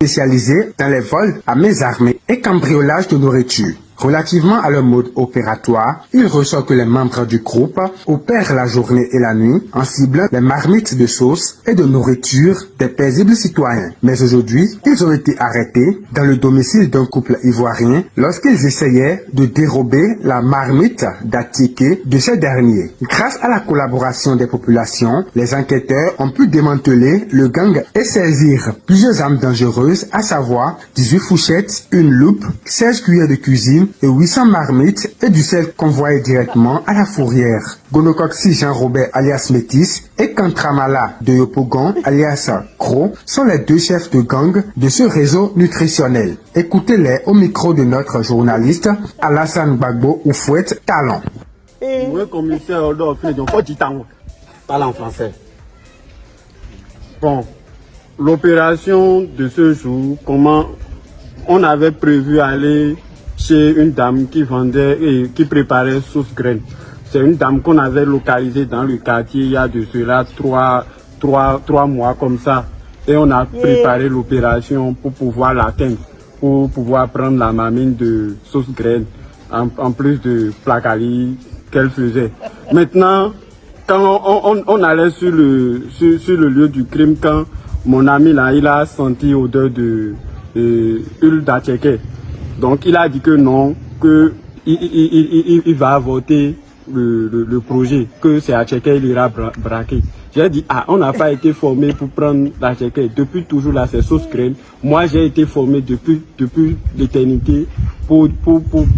spécialisé dans les vols à main armée et cambriolage de nourriture. Relativement à leur mode opératoire, il ressort que les membres du groupe opèrent la journée et la nuit en ciblant les marmites de sauce et de nourriture des paisibles citoyens. Mais aujourd'hui, ils ont été arrêtés dans le domicile d'un couple ivoirien lorsqu'ils essayaient de dérober la marmite d'Atiké de ces derniers. Grâce à la collaboration des populations, les enquêteurs ont pu démanteler le gang et saisir plusieurs armes dangereuses, à savoir 18 fourchettes, une loupe, 16 cuillères de cuisine et 800 marmites et du sel convoyé directement à la fourrière. Gonokoksi Jean-Robert alias Métis et Kantramala de Yopougon alias Kro sont les deux chefs de gang de ce réseau nutritionnel. Écoutez-les au micro de notre journaliste Alassane Gbagbo Oufouette Talon. Oui, commissaire, parle en français. Bon, l'opération de ce jour, comment on avait prévu aller chez une dame qui vendait et qui préparait sauce graine. C'est une dame qu'on avait localisée dans le quartier il y a de cela trois mois comme ça. Et on a préparé l'opération pour pouvoir l'atteindre, pour pouvoir prendre la mamine de sauce graine, en plus de placali qu'elle faisait. Maintenant, quand on allait sur le lieu du crime, quand mon ami là, il a senti odeur de huile d'Atchéké. Donc il a dit que non, que il va voter le projet, que c'est Atchéké, il ira braquer. J'ai dit, on n'a pas été formé pour prendre l'Atchéké. Depuis toujours là, c'est sauce graine. Moi, j'ai été formé depuis l'éternité pour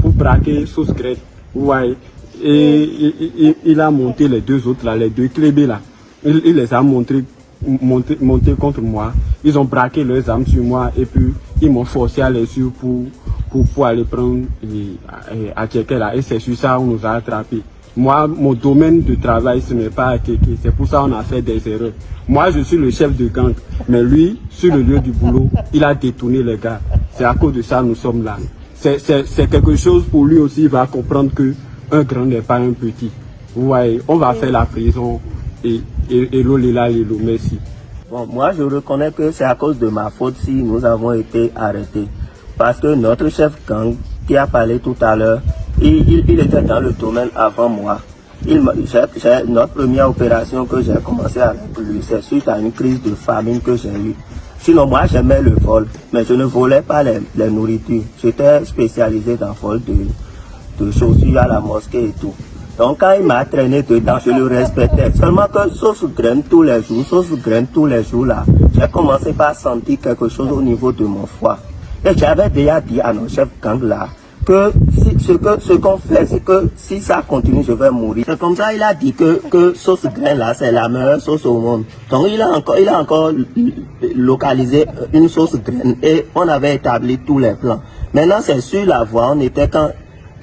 braquer sauce graine. Ouais. Et il a monté les deux autres là, les deux clébés là. Il les a monté contre moi. Ils ont braqué leurs armes sur moi et puis ils m'ont forcé à les suivre pour aller prendre Atchéké là. Et c'est sur ça qu'on nous a attrapés. Moi, mon domaine de travail, ce n'est pas Atchéké. C'est pour ça qu'on a fait des erreurs. Moi, je suis le chef de gang. Mais lui, sur le lieu du boulot, il a détourné les gars. C'est à cause de ça que nous sommes là. C'est quelque chose pour lui aussi, il va comprendre que un grand n'est pas un petit. Vous voyez, on va faire la prison et l'olila et l'eau, merci. Bon, moi, je reconnais que c'est à cause de ma faute si nous avons été arrêtés. Parce que notre chef gang, qui a parlé tout à l'heure, il était dans le domaine avant moi. Notre première opération que j'ai commencé avec lui, c'est suite à une crise de famine que j'ai eue. Sinon, moi, j'aimais le vol, mais je ne volais pas les nourritures. J'étais spécialisé dans le vol de chaussures à la mosquée et tout. Donc quand il m'a traîné dedans, je le respectais. Seulement que sauce graine tous les jours là, j'ai commencé par sentir quelque chose au niveau de mon foie. Et j'avais déjà dit à nos chefs gang là que ce qu'on fait, c'est que si ça continue, je vais mourir. C'est comme ça il a dit que sauce graine là, c'est la meilleure sauce au monde. Donc il a encore localisé une sauce graine et on avait établi tous les plans. Maintenant c'est sur la voie, on était quand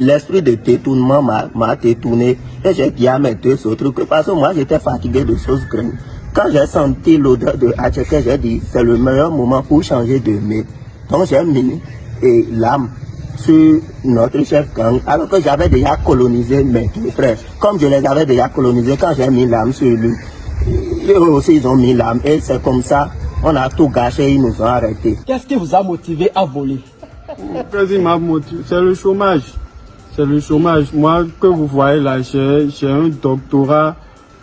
l'esprit de détournement m'a détourné et j'ai dit à mes deux autres que parce que moi j'étais fatigué de sauce graine. Quand j'ai senti l'odeur de Atchéké, j'ai dit c'est le meilleur moment pour changer de mets. Donc j'ai mis l'âme sur notre chef gang alors que j'avais déjà colonisé mes deux frères. Comme je les avais déjà colonisés, quand j'ai mis l'âme sur lui, eux aussi ils ont mis l'âme et c'est comme ça, on a tout gâché, ils nous ont arrêtés. Qu'est-ce qui vous a motivé à voler? C'est le chômage. C'est le chômage. Moi, que vous voyez là, j'ai un doctorat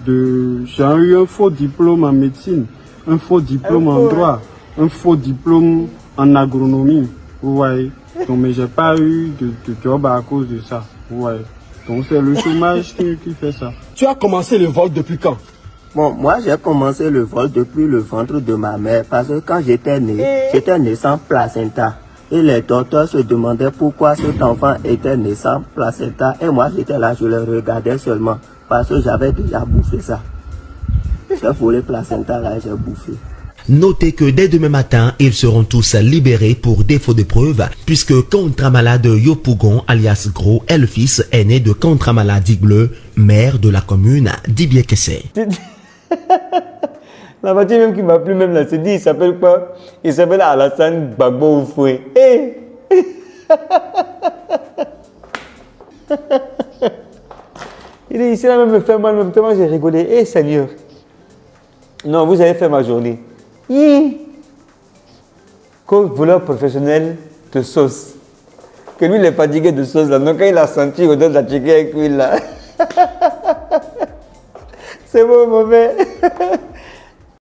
j'ai eu un faux diplôme en médecine, un faux diplôme en droit, un faux diplôme en agronomie. Vous voyez. Donc, mais j'ai pas eu de job à cause de ça. Vous voyez. Donc, c'est le chômage qui fait ça. Tu as commencé le vol depuis quand? Bon, moi j'ai commencé le vol depuis le ventre de ma mère parce que quand j'étais né sans placenta. Et les docteurs se demandaient pourquoi cet enfant était né sans placenta. Et moi j'étais là, je le regardais seulement parce que j'avais déjà bouffé ça. J'ai volé placenta là et j'ai bouffé. Notez que dès demain matin, ils seront tous libérés pour défaut de preuves, puisque Kantramala de Yopougon, alias Gros, est le fils aîné de Kantramala Digleu, maire de la commune d'Ibiekese. La voiture même qui m'a plu même là, c'est dit, il s'appelle quoi? Il s'appelle Alassane Gbagbo Oufoué. Hey! Il est ici là même me fait mal, même tellement j'ai rigolé. Eh Seigneur! Non, vous avez fait ma journée. voleur professionnel de sauce. Que lui, il est fatigué de sauce là. Donc quand il a senti l'odeur de la chicken avec lui là, c'est bon, mauvais.